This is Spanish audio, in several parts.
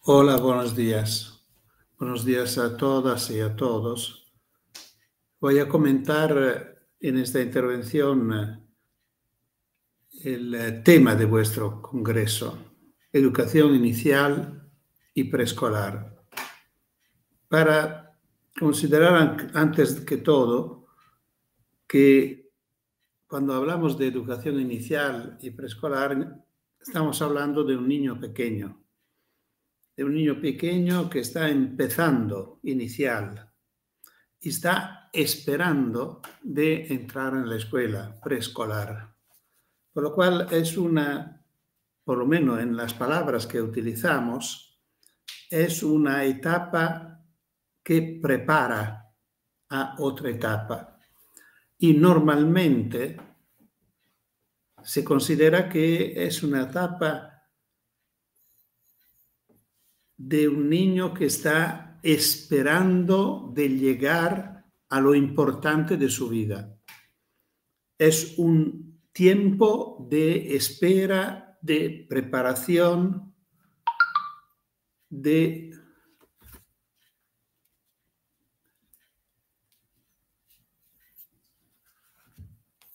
Hola, buenos días. Buenos días a todas y a todos. Voy a comentar en esta intervención el tema de vuestro congreso, educación inicial y preescolar. Para considerar antes que todo que cuando hablamos de educación inicial y preescolar estamos hablando de un niño pequeño que está empezando inicial y está esperando de entrar en la escuela preescolar. Por lo cual por lo menos en las palabras que utilizamos, es una etapa que prepara a otra etapa. Y normalmente se considera que es una etapa de un niño que está esperando de llegar a lo importante de su vida. Es un tiempo de espera, de preparación, de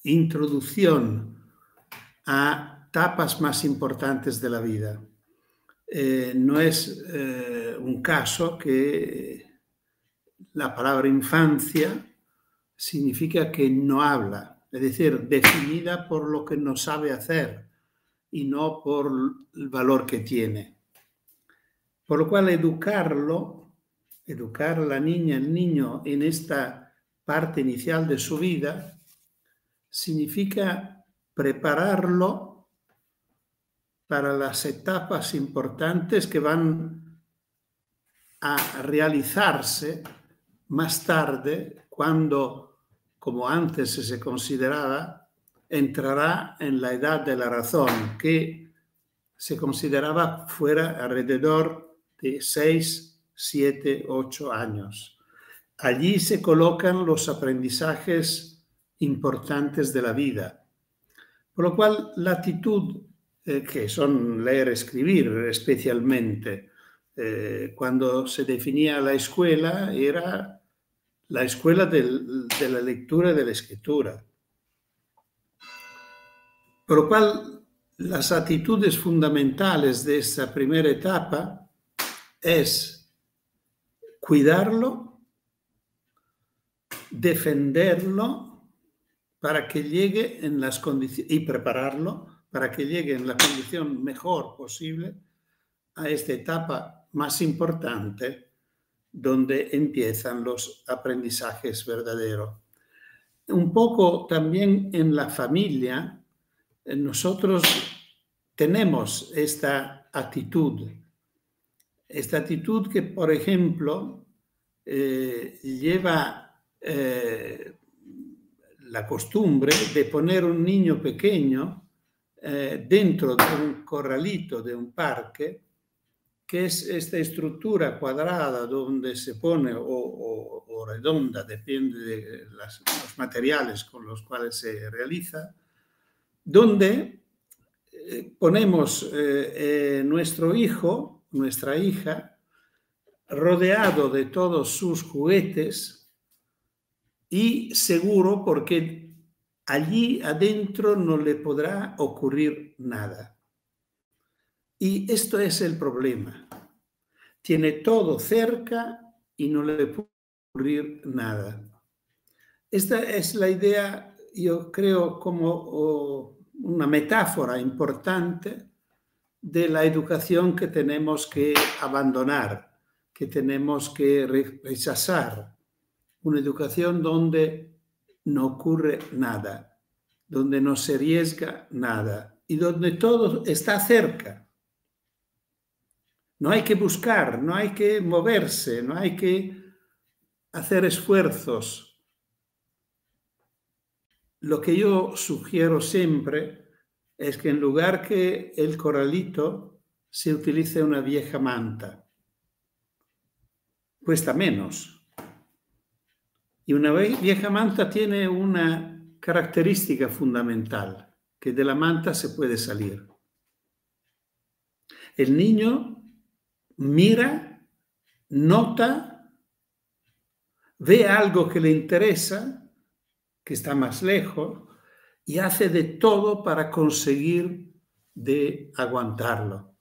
introducción a etapas más importantes de la vida. No es un caso que la palabra infancia significa que no habla, es decir, definida por lo que no sabe hacer y no por el valor que tiene. Por lo cual educar a la niña, el niño en esta parte inicial de su vida, significa prepararlo para las etapas importantes que van a realizarse más tarde, cuando, como antes se consideraba, entrará en la edad de la razón, que se consideraba fuera alrededor de 6, 7, 8 años. Allí se colocan los aprendizajes importantes de la vida. Por lo cual, la actitud que son leer, escribir especialmente, cuando se definía la escuela, era la escuela de la lectura y de la escritura. Por lo cual, las actitudes fundamentales de esta primera etapa es cuidarlo, defenderlo para que llegue en las condiciones y prepararlo para que llegue en la condición mejor posible a esta etapa más importante donde empiezan los aprendizajes verdaderos. Un poco también en la familia, nosotros tenemos esta actitud que, por ejemplo, lleva la costumbre de poner un niño pequeño dentro de un corralito de un parque, que es esta estructura cuadrada donde se pone o redonda, depende de los materiales con los cuales se realiza, donde ponemos nuestro hijo, nuestra hija, rodeado de todos sus juguetes y seguro porque allí adentro no le podrá ocurrir nada. Y esto es el problema. Tiene todo cerca y no le puede ocurrir nada. Esta es la idea, yo creo, como una metáfora importante de la educación que tenemos que abandonar, que tenemos que rechazar. Una educación donde no ocurre nada, donde no se arriesga nada y donde todo está cerca. No hay que buscar, no hay que moverse, no hay que hacer esfuerzos. Lo que yo sugiero siempre es que en lugar que el corralito se utilice una vieja manta. Cuesta menos. Y una vieja manta tiene una característica fundamental, que de la manta se puede salir. El niño mira, nota, ve algo que le interesa, que está más lejos, y hace de todo para conseguir de aguantarlo.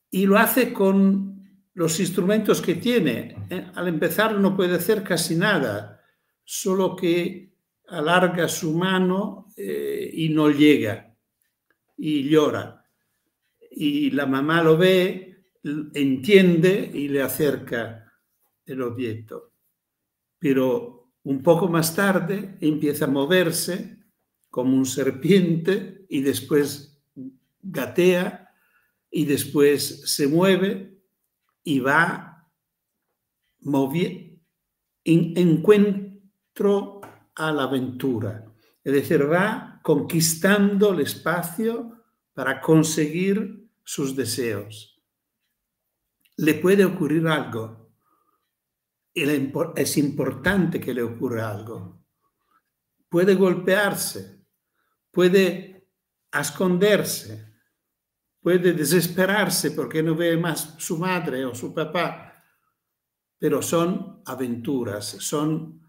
Y lo hace con los instrumentos que tiene. Al empezar no puede hacer casi nada, solo que alarga su mano y no llega, y llora. Y la mamá lo ve, entiende y le acerca el objeto. Pero un poco más tarde empieza a moverse como un serpiente y después gatea y después se mueve y va encuentro a la aventura. Es decir, va conquistando el espacio para conseguir sus deseos. Le puede ocurrir algo. Es importante que le ocurra algo. Puede golpearse, puede esconderse, puede desesperarse porque no ve más su madre o su papá, pero son aventuras, son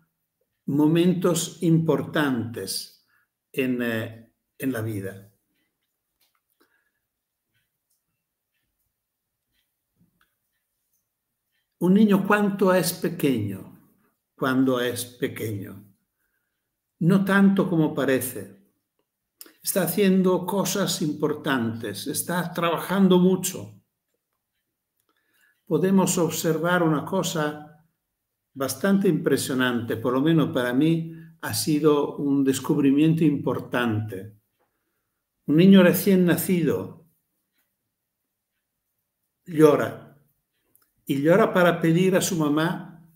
momentos importantes en la vida. Un niño cuando es pequeño, no tanto como parece. Está haciendo cosas importantes, está trabajando mucho. Podemos observar una cosa bastante impresionante, por lo menos para mí ha sido un descubrimiento importante. Un niño recién nacido llora y llora para pedir a su mamá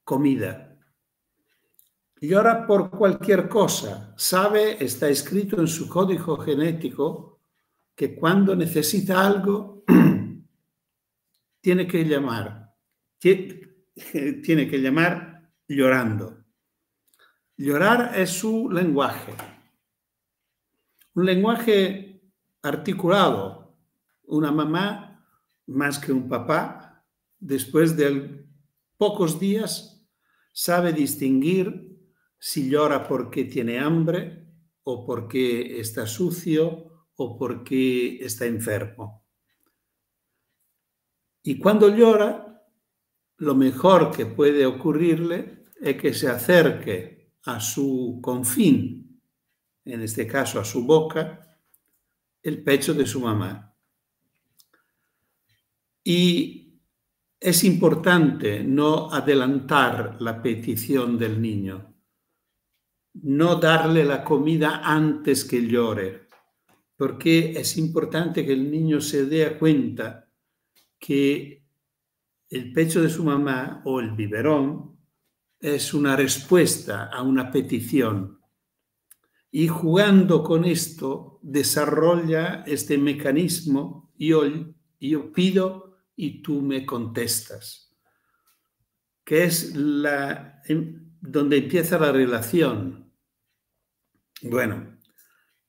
comida. Llora por cualquier cosa. Sabe, está escrito en su código genético, que cuando necesita algo, tiene que llamar. Tiene que llamar llorando. Llorar es su lenguaje. Un lenguaje articulado. Una mamá, más que un papá, después de pocos días, sabe distinguir si llora porque tiene hambre o porque está sucio o porque está enfermo. Y cuando llora, lo mejor que puede ocurrirle es que se acerque a su confín, en este caso a su boca, el pecho de su mamá. Y es importante no adelantar la petición del niño. No darle la comida antes que llore, porque es importante que el niño se dé cuenta que el pecho de su mamá o el biberón es una respuesta a una petición. Y jugando con esto, desarrolla este mecanismo, yo pido y tú me contestas, que es donde empieza la relación. Bueno,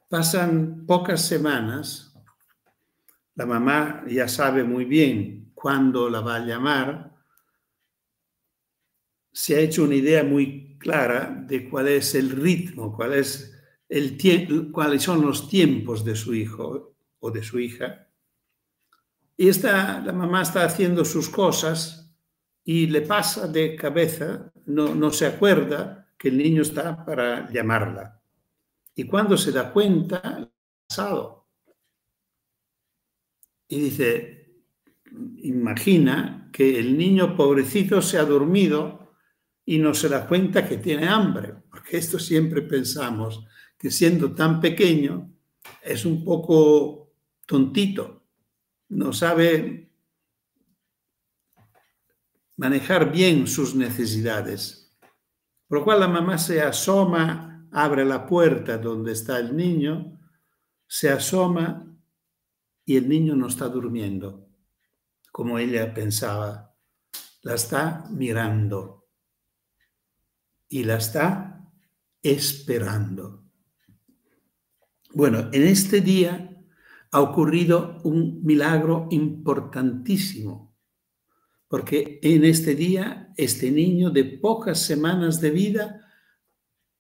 pasan pocas semanas, la mamá ya sabe muy bien cuándo la va a llamar, se ha hecho una idea muy clara de cuál es el ritmo, cuáles son los tiempos de su hijo o de su hija. Y la mamá está haciendo sus cosas y le pasa de cabeza, no se acuerda que el niño está para llamarla. Y cuando se da cuenta, ha pasado. Y dice, imagina que el niño pobrecito se ha dormido y no se da cuenta que tiene hambre, porque esto siempre pensamos que siendo tan pequeño es un poco tontito, no sabe manejar bien sus necesidades. Por lo cual la mamá se asoma, abre la puerta donde está el niño, se asoma y el niño no está durmiendo, como ella pensaba. La está mirando y la está esperando. Bueno, en este día ha ocurrido un milagro importantísimo, porque en este día, este niño de pocas semanas de vida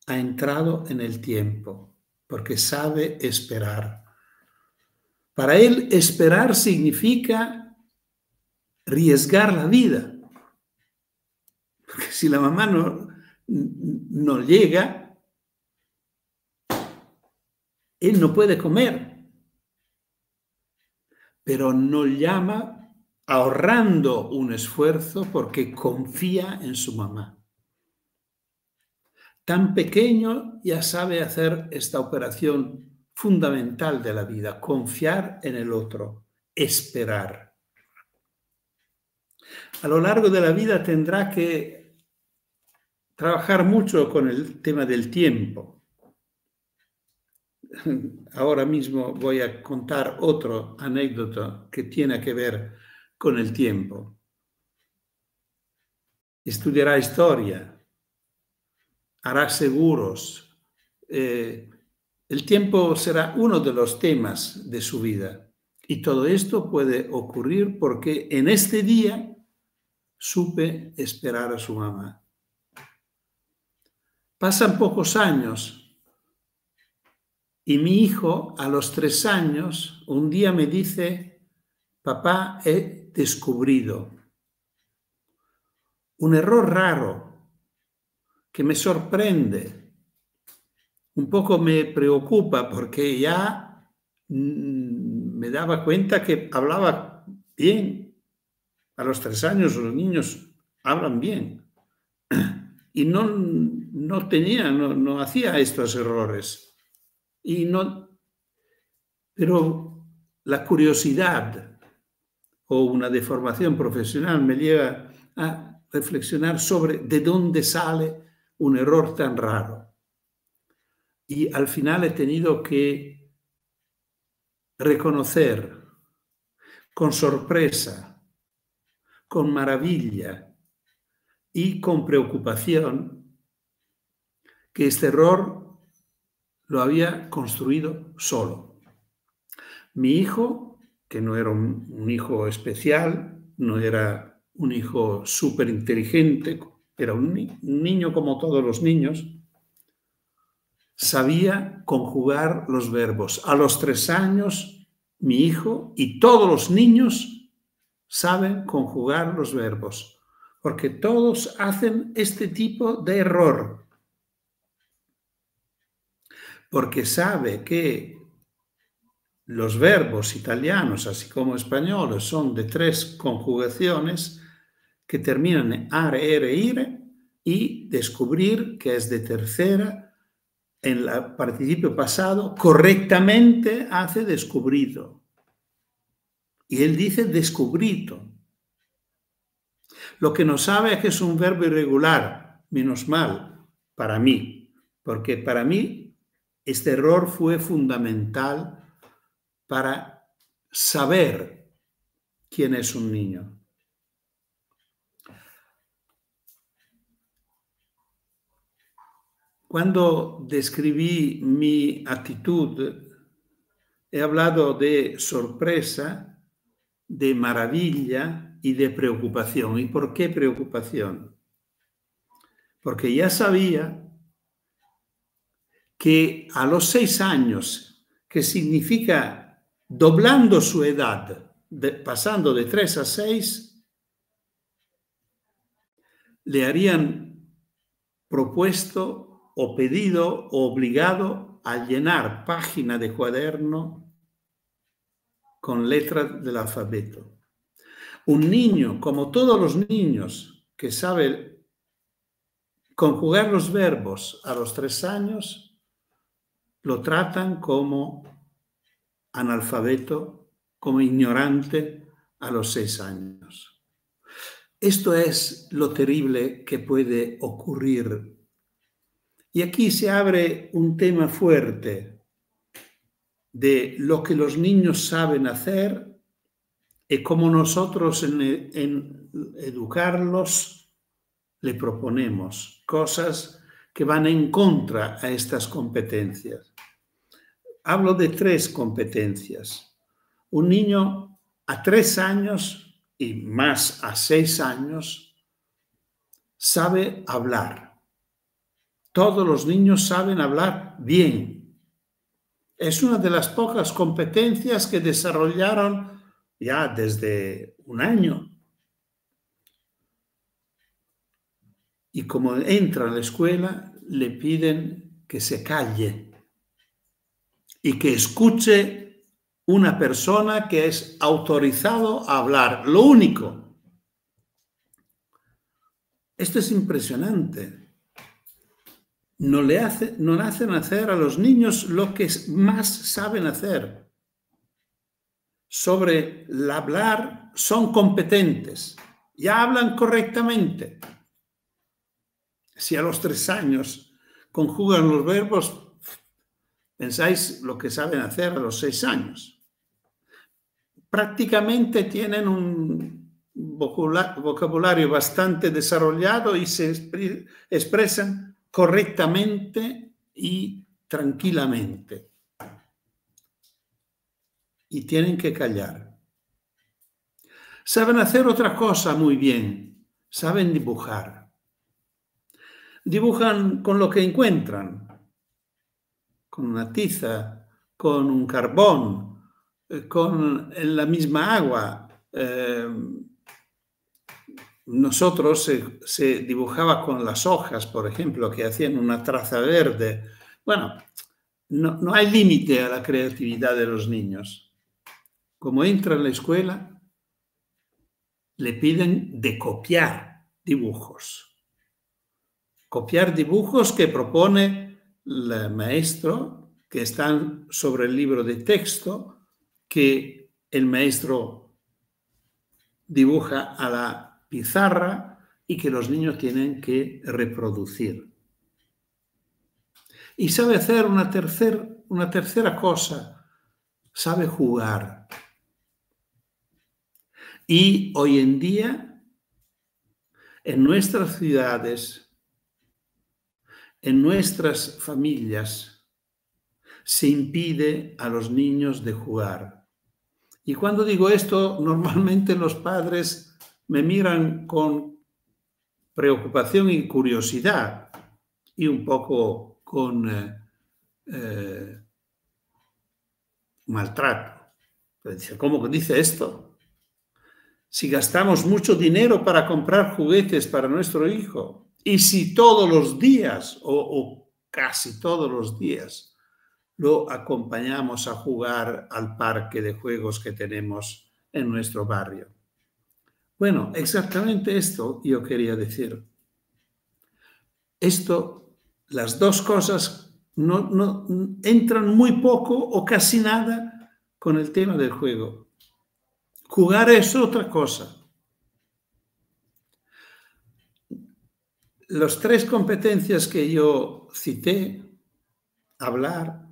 ha entrado en el tiempo, porque sabe esperar. Para él, esperar significa arriesgar la vida. Porque si la mamá no llega, él no puede comer. Pero no llama ahorrando un esfuerzo porque confía en su mamá. Tan pequeño ya sabe hacer esta operación fundamental de la vida, confiar en el otro, esperar. A lo largo de la vida tendrá que trabajar mucho con el tema del tiempo. Ahora mismo voy a contar otra anécdota que tiene que ver con el tiempo. Estudiará historia, hará seguros. El tiempo será uno de los temas de su vida. Y todo esto puede ocurrir porque en este día supe esperar a su mamá. Pasan pocos años y mi hijo, a los 3 años, un día me dice: papá, he descubrido un error raro que me sorprende, un poco me preocupa porque ya me daba cuenta que hablaba bien. A los 3 años los niños hablan bien y no hacía estos errores. Pero la curiosidad o una deformación profesional me lleva a reflexionar sobre de dónde sale un error tan raro. Y al final he tenido que reconocer con sorpresa, con maravilla y con preocupación que este error lo había construido solo. Mi hijo, que no era un hijo especial, no era un hijo súper inteligente, era un niño como todos los niños, sabía conjugar los verbos. A los 3 años, mi hijo y todos los niños saben conjugar los verbos, porque todos hacen este tipo de error. Porque sabe que los verbos italianos, así como españoles, son de 3 conjugaciones que terminan en are, ere, ire, y descubrir que es de tercera en el participio pasado correctamente hace descubrido. Y él dice descubrito. Lo que no sabe es que es un verbo irregular, menos mal, para mí, porque para mí este error fue fundamental para saber quién es un niño. Cuando describí mi actitud, he hablado de sorpresa, de maravilla y de preocupación. ¿Y por qué preocupación? Porque ya sabía que a los 6 años, que significa doblando su edad, pasando de 3 a 6, le harían propuesto o pedido o obligado a llenar página de cuaderno con letras del alfabeto. Un niño, como todos los niños, que sabe conjugar los verbos a los 3 años, lo tratan como analfabeto, como ignorante a los 6 años. Esto es lo terrible que puede ocurrir. Y aquí se abre un tema fuerte de lo que los niños saben hacer y cómo nosotros en educarlos le proponemos cosas que van en contra a estas competencias. Hablo de 3 competencias. Un niño a 3 años y más a 6 años sabe hablar. Todos los niños saben hablar bien. Es una de las pocas competencias que desarrollaron ya desde un año. Y como entra a la escuela, le piden que se calle y que escuche una persona que es autorizado a hablar. Lo único. Esto es impresionante. No hacen hacer a los niños lo que más saben hacer. Sobre el hablar son competentes, ya hablan correctamente. Si a los 3 años conjugan los verbos, pensáis lo que saben hacer a los 6 años. Prácticamente tienen un vocabulario bastante desarrollado y se expresan correctamente y tranquilamente. Y tienen que callar. Saben hacer otra cosa muy bien. Saben dibujar. Dibujan con lo que encuentran. Con una tiza, con un carbón, en la misma agua. Nosotros se dibujaba con las hojas, por ejemplo, que hacían una traza verde. Bueno, no hay límite a la creatividad de los niños. Como entra en la escuela, le piden de copiar dibujos. Copiar dibujos que propone el maestro, que están sobre el libro de texto, que el maestro dibuja a la pizarra y que los niños tienen que reproducir. Y sabe hacer una tercera cosa, sabe jugar. Y hoy en día, en nuestras ciudades, en nuestras familias, se impide a los niños de jugar. Y cuando digo esto, normalmente los padres me miran con preocupación y curiosidad y un poco con maltrato. ¿Cómo que dice esto? Si gastamos mucho dinero para comprar juguetes para nuestro hijo y si todos los días o casi todos los días lo acompañamos a jugar al parque de juegos que tenemos en nuestro barrio. Bueno, exactamente esto yo quería decir. Las dos cosas no entran muy poco o casi nada con el tema del juego. Jugar es otra cosa. Las 3 competencias que yo cité, hablar,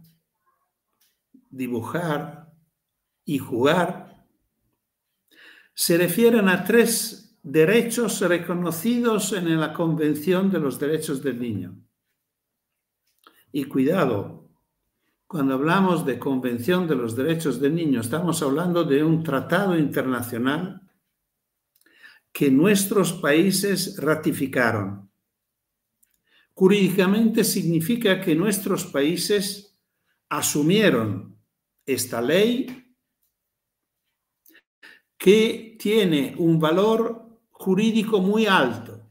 dibujar y jugar, se refieren a 3 derechos reconocidos en la Convención de los Derechos del Niño. Y cuidado, cuando hablamos de Convención de los Derechos del Niño, estamos hablando de un tratado internacional que nuestros países ratificaron. Jurídicamente significa que nuestros países asumieron esta ley que tiene un valor jurídico muy alto,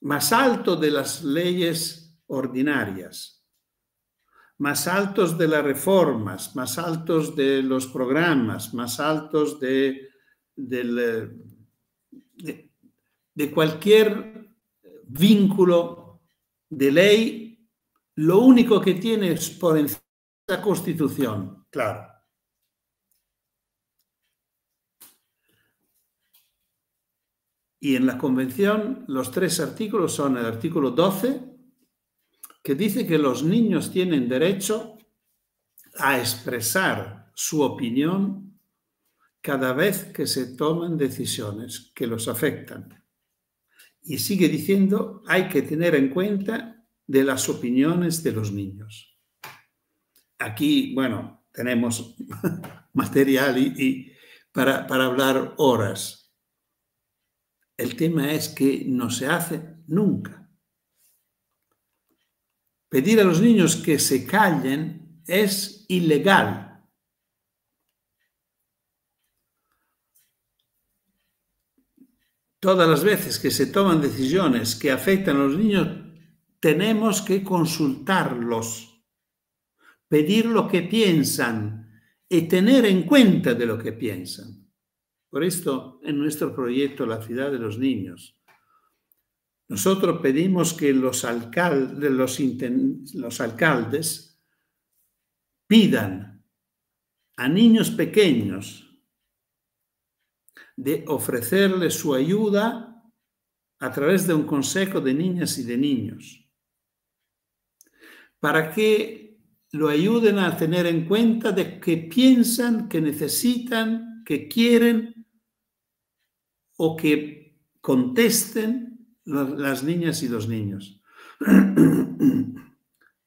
más alto de las leyes ordinarias, más altos de las reformas, más altos de los programas, más altos de cualquier vínculo de ley. Lo único que tiene es por encima la Constitución, claro. Y en la Convención los 3 artículos son el artículo 12, que dice que los niños tienen derecho a expresar su opinión cada vez que se toman decisiones que los afectan. Y sigue diciendo, hay que tener en cuenta de las opiniones de los niños. Aquí, bueno, tenemos material y para hablar horas. El tema es que no se hace nunca. Pedir a los niños que se callen es ilegal. Todas las veces que se toman decisiones que afectan a los niños, tenemos que consultarlos, pedir lo que piensan y tener en cuenta de lo que piensan. Por esto, en nuestro proyecto La Ciudad de los Niños, nosotros pedimos que los alcaldes pidan a niños pequeños de ofrecerles su ayuda a través de un consejo de niñas y de niños, para que lo ayuden a tener en cuenta de qué piensan, que necesitan, que quieren o que contesten las niñas y los niños.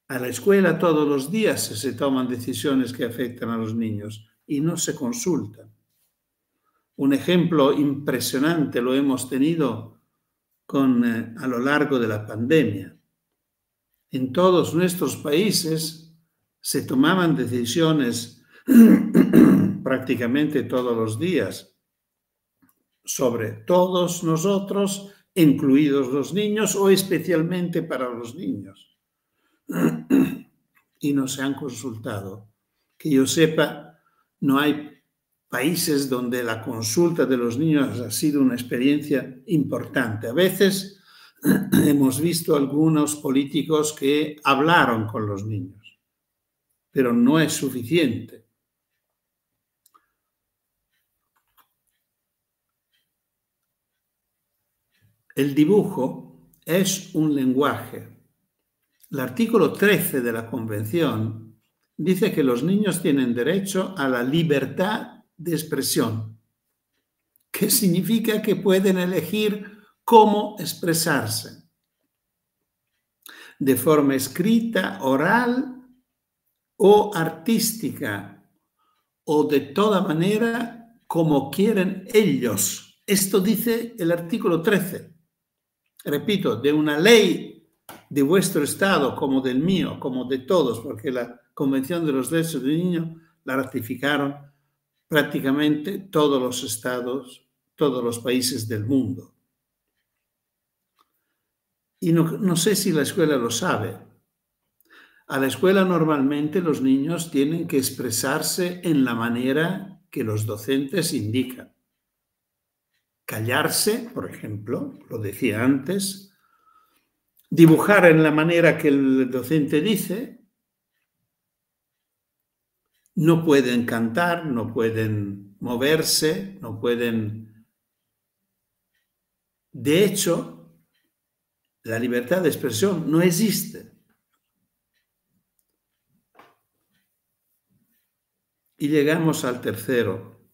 A la escuela todos los días se toman decisiones que afectan a los niños y no se consultan. Un ejemplo impresionante lo hemos tenido a lo largo de la pandemia. En todos nuestros países se tomaban decisiones prácticamente todos los días sobre todos nosotros, incluidos los niños o especialmente para los niños. Y no se han consultado. Que yo sepa, no hay países donde la consulta de los niños ha sido una experiencia importante. A veces hemos visto algunos políticos que hablaron con los niños, pero no es suficiente. El dibujo es un lenguaje. El artículo 13 de la Convención dice que los niños tienen derecho a la libertad de expresión, que significa que pueden elegir cómo expresarse, de forma escrita, oral o artística, o de toda manera como quieren ellos. Esto dice el artículo 13. Repito, de una ley de vuestro Estado, como del mío, como de todos, porque la Convención de los Derechos del Niño la ratificaron prácticamente todos los estados, todos los países del mundo. Y no sé si la escuela lo sabe. A la escuela normalmente los niños tienen que expresarse en la manera que los docentes indican. Callarse, por ejemplo, lo decía antes, dibujar en la manera que el docente dice. No pueden cantar, no pueden moverse, no pueden... De hecho, la libertad de expresión no existe. Y llegamos al tercero,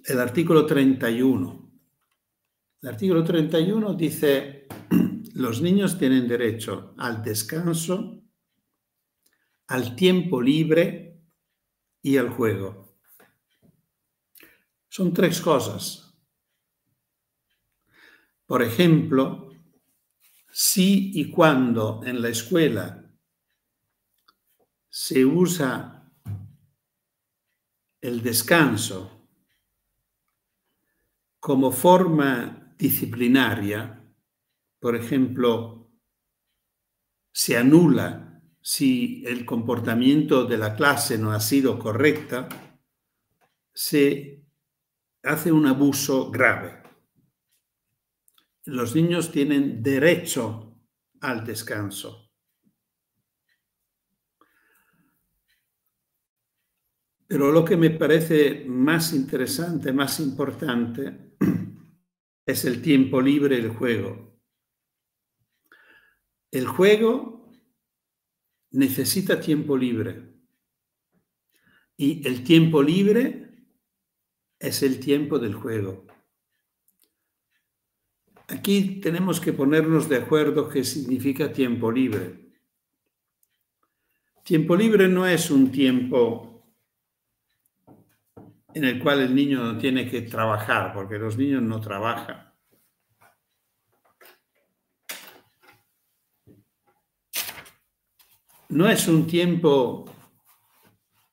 el artículo 31. El artículo 31 dice: los niños tienen derecho al descanso, al tiempo libre y al juego. Son tres cosas. Por ejemplo, si y cuando en la escuela se usa el descanso como forma disciplinaria, por ejemplo, se anula si el comportamiento de la clase no ha sido correcta, se hace un abuso grave. Los niños tienen derecho al descanso. Pero lo que me parece más interesante, más importante, es el tiempo libre y el juego. El juego necesita tiempo libre. Y el tiempo libre es el tiempo del juego. Aquí tenemos que ponernos de acuerdo qué significa tiempo libre. Tiempo libre no es un tiempo en el cual el niño no tiene que trabajar, porque los niños no trabajan. No es un tiempo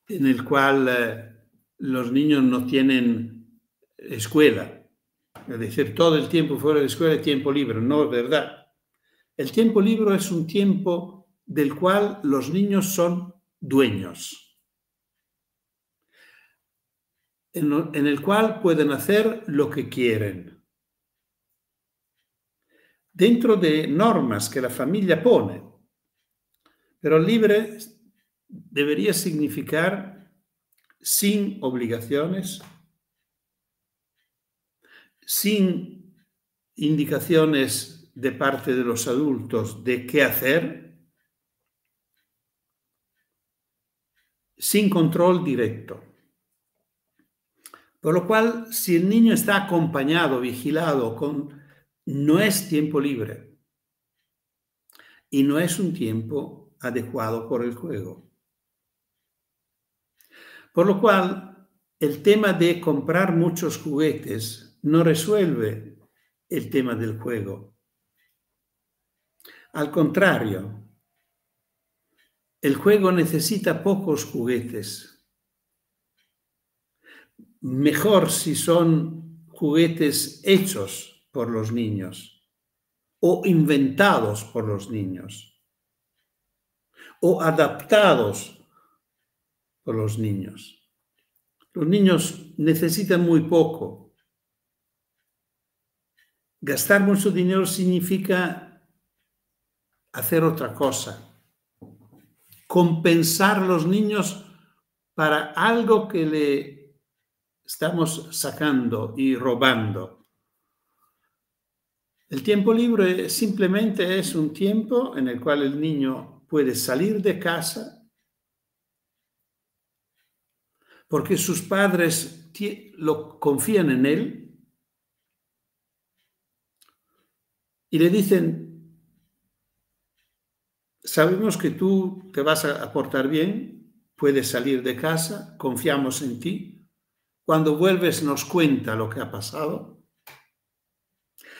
en el cual los niños no tienen escuela. Es decir, todo el tiempo fuera de escuela es tiempo libre. No es verdad. El tiempo libre es un tiempo del cual los niños son dueños, en el cual pueden hacer lo que quieren, dentro de normas que la familia pone. Pero libre debería significar sin obligaciones, sin indicaciones de parte de los adultos de qué hacer, sin control directo. Por lo cual, si el niño está acompañado, vigilado, no es tiempo libre y no es un tiempo adecuado por el juego. Por lo cual, el tema de comprar muchos juguetes no resuelve el tema del juego. Al contrario, el juego necesita pocos juguetes. Mejor si son juguetes hechos por los niños o inventados por los niños o adaptados por los niños. Los niños necesitan muy poco. Gastar mucho dinero significa hacer otra cosa. Compensar a los niños para algo que le estamos sacando y robando. El tiempo libre simplemente es un tiempo en el cual el niño puede salir de casa porque sus padres lo confían en él y le dicen: sabemos que tú te vas a portar bien, puedes salir de casa, confiamos en ti. Cuando vuelves nos cuenta lo que ha pasado,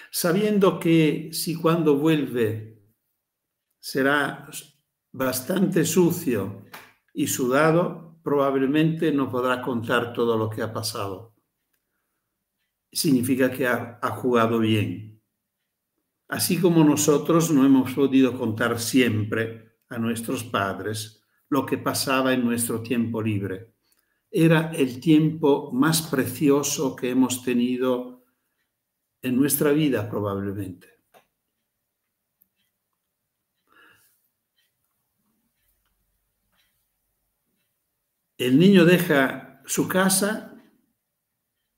sabiendo que si cuando vuelve será bastante sucio y sudado, probablemente no podrá contar todo lo que ha pasado. Significa que ha jugado bien. Así como nosotros no hemos podido contar siempre a nuestros padres lo que pasaba en nuestro tiempo libre. Era el tiempo más precioso que hemos tenido en nuestra vida, probablemente. El niño deja su casa,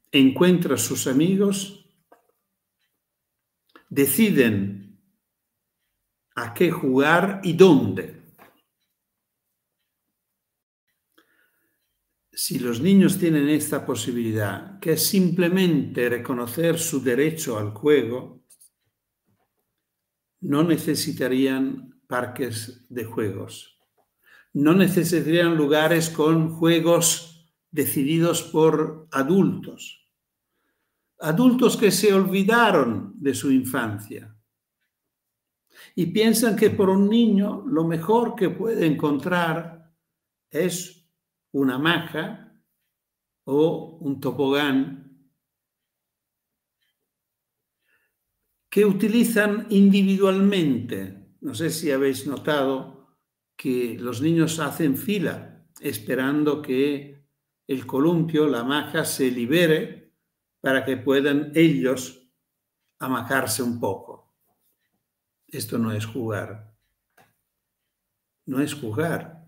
encuentra a sus amigos, deciden a qué jugar y dónde. Si los niños tienen esta posibilidad, que es simplemente reconocer su derecho al juego, no necesitarían parques de juegos, no necesitarían lugares con juegos decididos por adultos, adultos que se olvidaron de su infancia y piensan que por un niño lo mejor que puede encontrar es una hamaca o un tobogán que utilizan individualmente. No sé si habéis notado que los niños hacen fila esperando que el columpio, la hamaca, se libere para que puedan ellos hamacarse un poco. Esto no es jugar. No es jugar.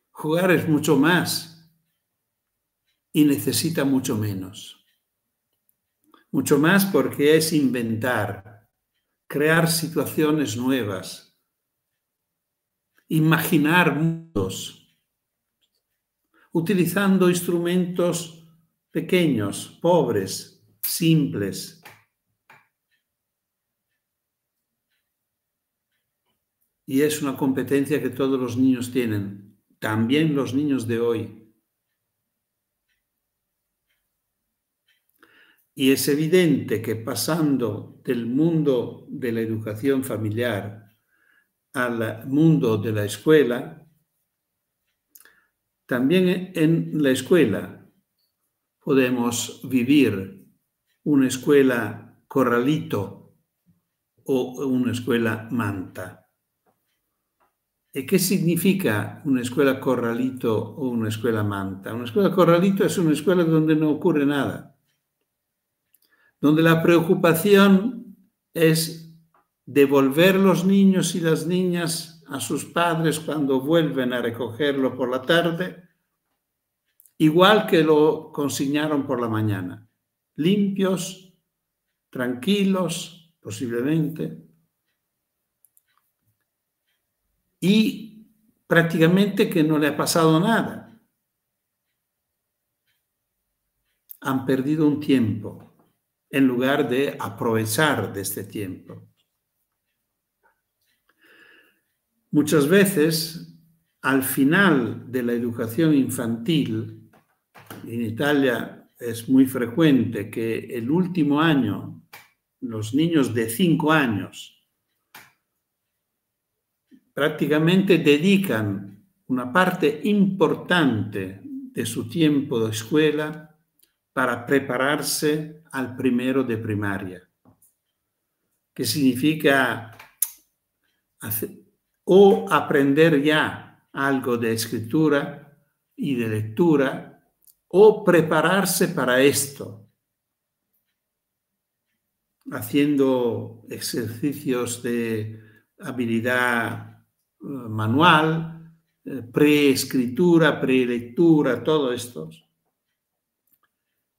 Jugar es mucho más y necesita mucho menos. Mucho más porque es inventar, crear situaciones nuevas, imaginar mundos, utilizando instrumentos pequeños, pobres, simples. Y es una competencia que todos los niños tienen, también los niños de hoy. Y es evidente que pasando del mundo de la educación familiar al mundo de la escuela, también en la escuela podemos vivir una escuela corralito o una escuela manta. ¿Y qué significa una escuela corralito o una escuela manta? Una escuela corralito es una escuela donde no ocurre nada, donde la preocupación es devolver los niños y las niñas a sus padres cuando vuelven a recogerlo por la tarde, igual que lo consignaron por la mañana, limpios, tranquilos, posiblemente, y prácticamente que no le ha pasado nada. Han perdido un tiempo en lugar de aprovechar de este tiempo. Muchas veces, al final de la educación infantil, en Italia es muy frecuente que el último año, los niños de 5 años, prácticamente dedican una parte importante de su tiempo de escuela para prepararse al primero de primaria, que significa o aprender ya algo de escritura y de lectura o prepararse para esto, haciendo ejercicios de habilidad manual, preescritura, prelectura, todo esto,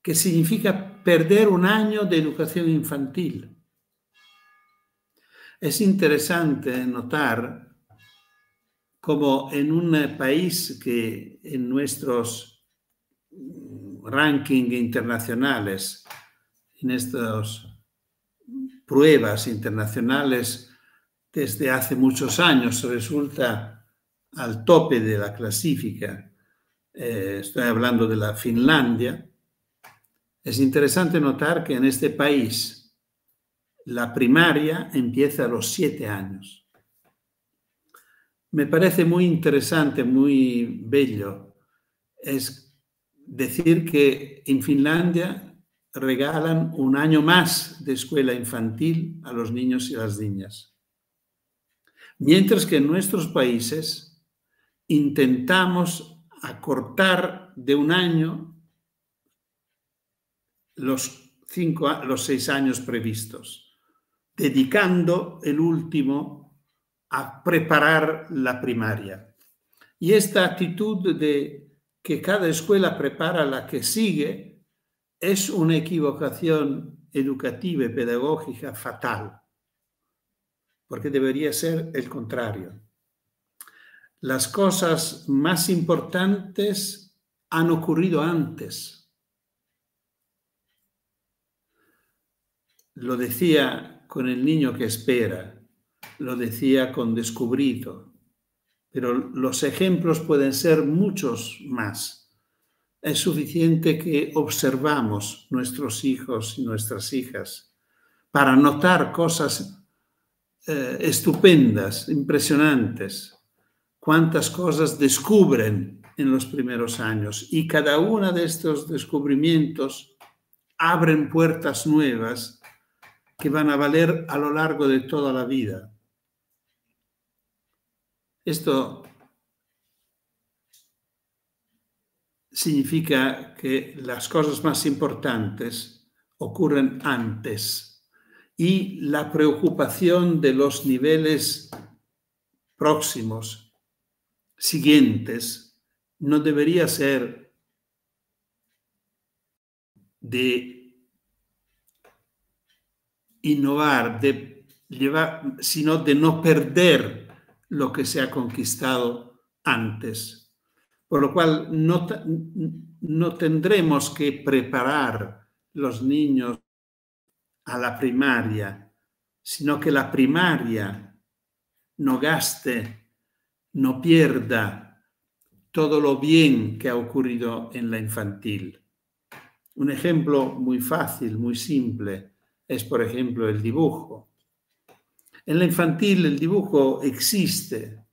que significa perder un año de educación infantil. Es interesante notar como en un país que en nuestros rankings internacionales, en estas pruebas internacionales, desde hace muchos años resulta al tope de la clasifica, estoy hablando de la Finlandia, es interesante notar que en este país la primaria empieza a los 7 años. Me parece muy interesante, muy bello, es decir que en Finlandia regalan un año más de escuela infantil a los niños y las niñas. Mientras que en nuestros países intentamos acortar de un año los 6 años previstos, dedicando el último a preparar la primaria. Y esta actitud de que cada escuela prepara la que sigue es una equivocación educativa y pedagógica fatal, porque debería ser el contrario. Las cosas más importantes han ocurrido antes. Lo decía con el niño que espera, lo decía con Descubrido, pero los ejemplos pueden ser muchos más. Es suficiente que observamos nuestros hijos y nuestras hijas para notar cosas estupendas, impresionantes, cuántas cosas descubren en los primeros años, y cada uno de estos descubrimientos abren puertas nuevas que van a valer a lo largo de toda la vida. Esto significa que las cosas más importantes ocurren antes y la preocupación de los niveles próximos, siguientes, no debería ser de innovar, de llevar, sino de no perder lo que se ha conquistado antes. Por lo cual no tendremos que preparar los niños a la primaria, sino que la primaria no gaste, no pierda todo lo bien que ha ocurrido en la infantil. Un ejemplo muy fácil, muy simple, es por ejemplo el dibujo. En la infantil el dibujo existe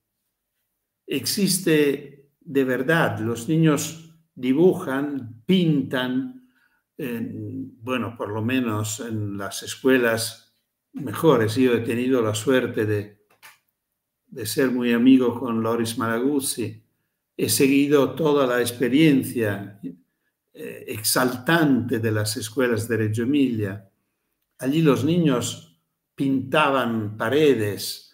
de verdad. Los niños dibujan, pintan, bueno, por lo menos en las escuelas mejores. Yo he tenido la suerte de ser muy amigo con Loris Malaguzzi. He seguido toda la experiencia exaltante de las escuelas de Reggio Emilia. Allí los niños pintaban paredes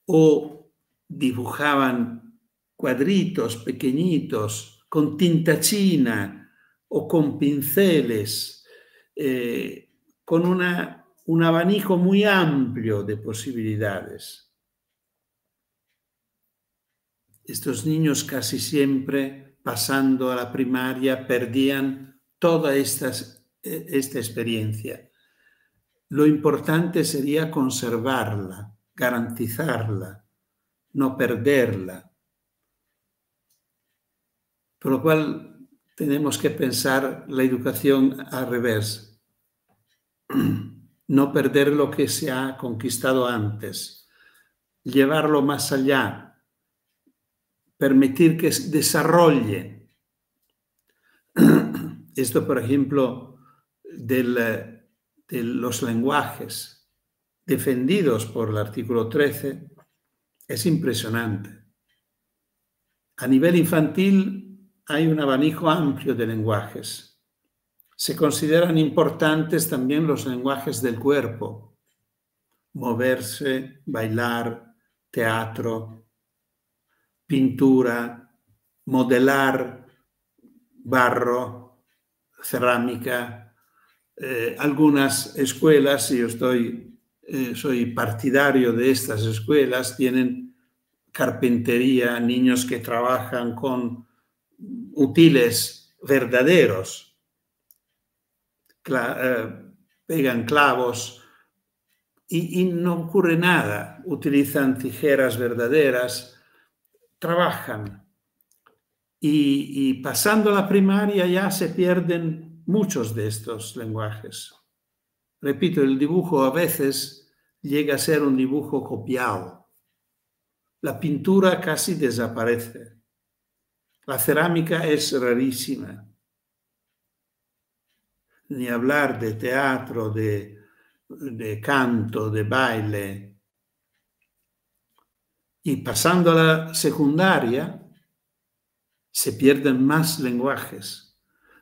o dibujaban cuadritos pequeñitos con tinta china o con pinceles, con un abanico muy amplio de posibilidades. Estos niños casi siempre, pasando a la primaria, perdían toda esta experiencia. Lo importante sería conservarla, garantizarla, no perderla. Por lo cual tenemos que pensar la educación al revés. No perder lo que se ha conquistado antes, llevarlo más allá, permitir que se desarrolle. Esto, por ejemplo, de los lenguajes defendidos por el artículo 13 es impresionante. A nivel infantil hay un abanico amplio de lenguajes. Se consideran importantes también los lenguajes del cuerpo: moverse, bailar, teatro, pintura, modelar, barro, cerámica. Algunas escuelas, y yo soy partidario de estas escuelas, tienen carpintería, niños que trabajan con útiles verdaderos, pegan clavos y no ocurre nada, utilizan tijeras verdaderas, trabajan. Y pasando a la primaria ya se pierden muchos de estos lenguajes. Repito, el dibujo a veces llega a ser un dibujo copiado. La pintura casi desaparece. La cerámica es rarísima. Ni hablar de teatro, de canto, de baile. Y pasando a la secundaria, se pierden más lenguajes,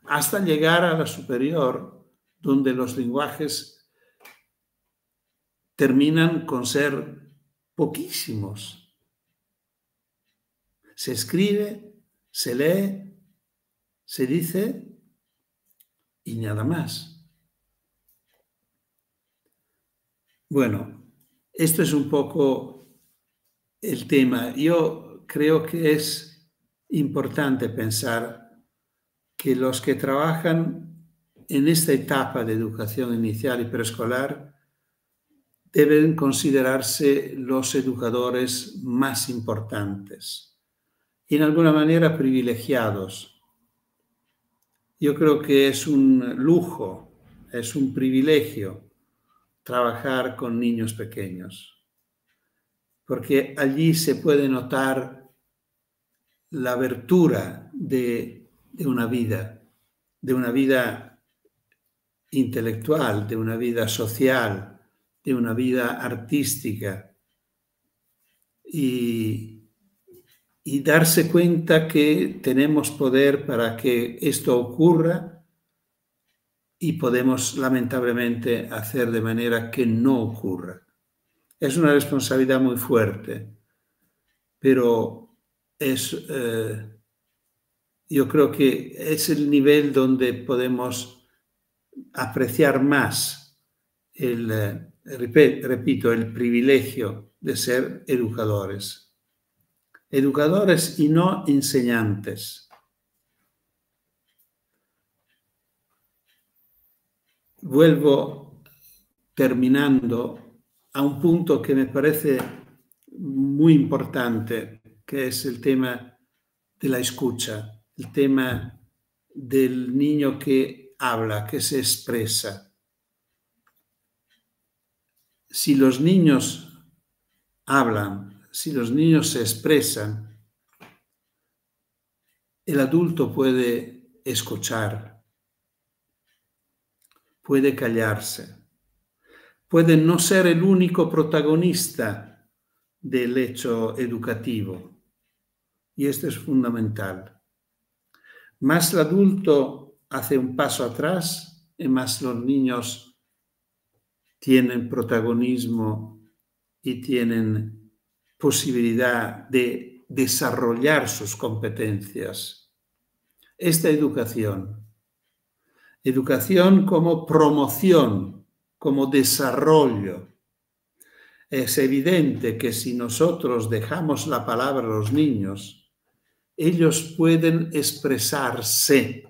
hasta llegar a la superior, donde los lenguajes terminan con ser poquísimos. Se escribe, se lee, se dice y nada más. Bueno, esto es un poco el tema. Yo creo que es importante pensar que los que trabajan en esta etapa de educación inicial y preescolar deben considerarse los educadores más importantes y en alguna manera privilegiados. Yo creo que es un lujo, es un privilegio trabajar con niños pequeños, porque allí se puede notar la abertura de una vida intelectual, de una vida social, de una vida artística, y darse cuenta que tenemos poder para que esto ocurra y podemos lamentablemente hacer de manera que no ocurra. Es una responsabilidad muy fuerte, pero yo creo que es el nivel donde podemos apreciar más repito, el privilegio de ser educadores. Educadores y no enseñantes. Vuelvo terminando a un punto que me parece muy importante, que es el tema de la escucha, el tema del niño que habla, que se expresa. Si los niños hablan, si los niños se expresan, el adulto puede escuchar, puede callarse, puede no ser el único protagonista del hecho educativo. Y esto es fundamental. Más el adulto hace un paso atrás y más los niños tienen protagonismo y tienen posibilidad de desarrollar sus competencias. Esta educación como promoción, como desarrollo. Es evidente que si nosotros dejamos la palabra a los niños, ellos pueden expresarse,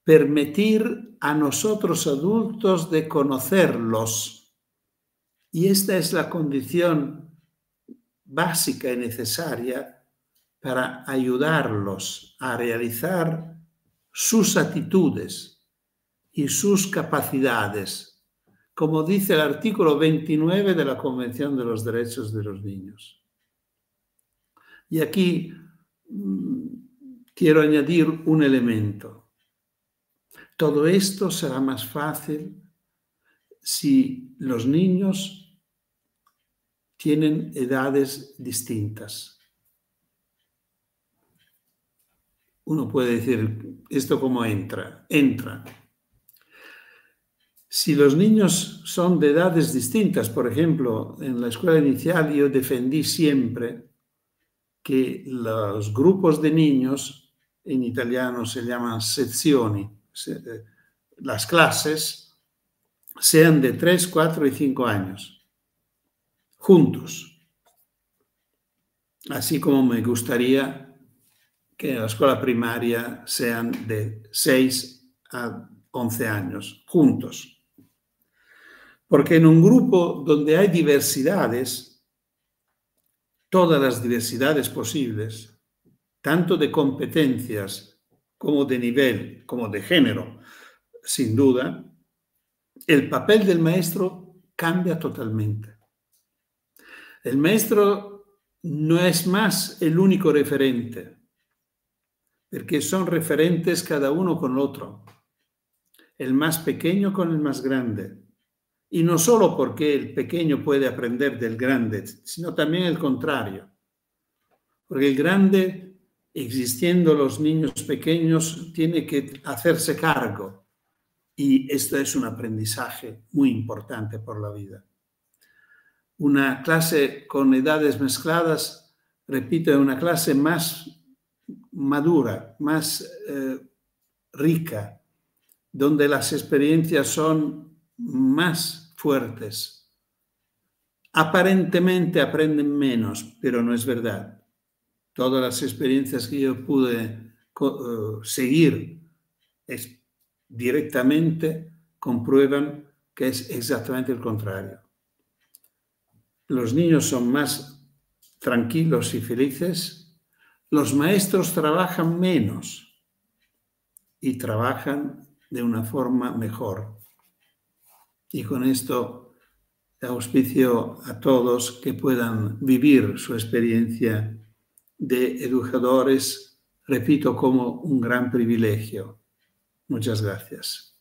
permitir a nosotros adultos de conocerlos. Y esta es la condición básica y necesaria para ayudarlos a realizar sus actitudes y sus capacidades, como dice el artículo 29 de la Convención de los Derechos de los Niños. Y aquí quiero añadir un elemento. Todo esto será más fácil si los niños tienen edades distintas. Uno puede decir, ¿esto cómo entra? Entra. Si los niños son de edades distintas, por ejemplo, en la escuela inicial yo defendí siempre que los grupos de niños, en italiano se llaman sezioni, las clases, sean de 3, 4 y 5 años, juntos. Así como me gustaría que en la escuela primaria sean de 6 a 11 años, juntos. Porque en un grupo donde hay diversidades, todas las diversidades posibles, tanto de competencias como de nivel, como de género, sin duda, el papel del maestro cambia totalmente. El maestro no es más el único referente, porque son referentes cada uno con el otro, el más pequeño con el más grande. Y no solo porque el pequeño puede aprender del grande, sino también el contrario. Porque el grande, existiendo los niños pequeños, tiene que hacerse cargo. Y esto es un aprendizaje muy importante por la vida. Una clase con edades mezcladas, repito, es una clase más madura, más rica, donde las experiencias son más fuertes. Aparentemente aprenden menos, pero no es verdad. Todas las experiencias que yo pude seguir directamente comprueban que es exactamente el contrario. Los niños son más tranquilos y felices, los maestros trabajan menos y trabajan de una forma mejor. Y con esto auspicio a todos que puedan vivir su experiencia de educadores, repito, como un gran privilegio. Muchas gracias.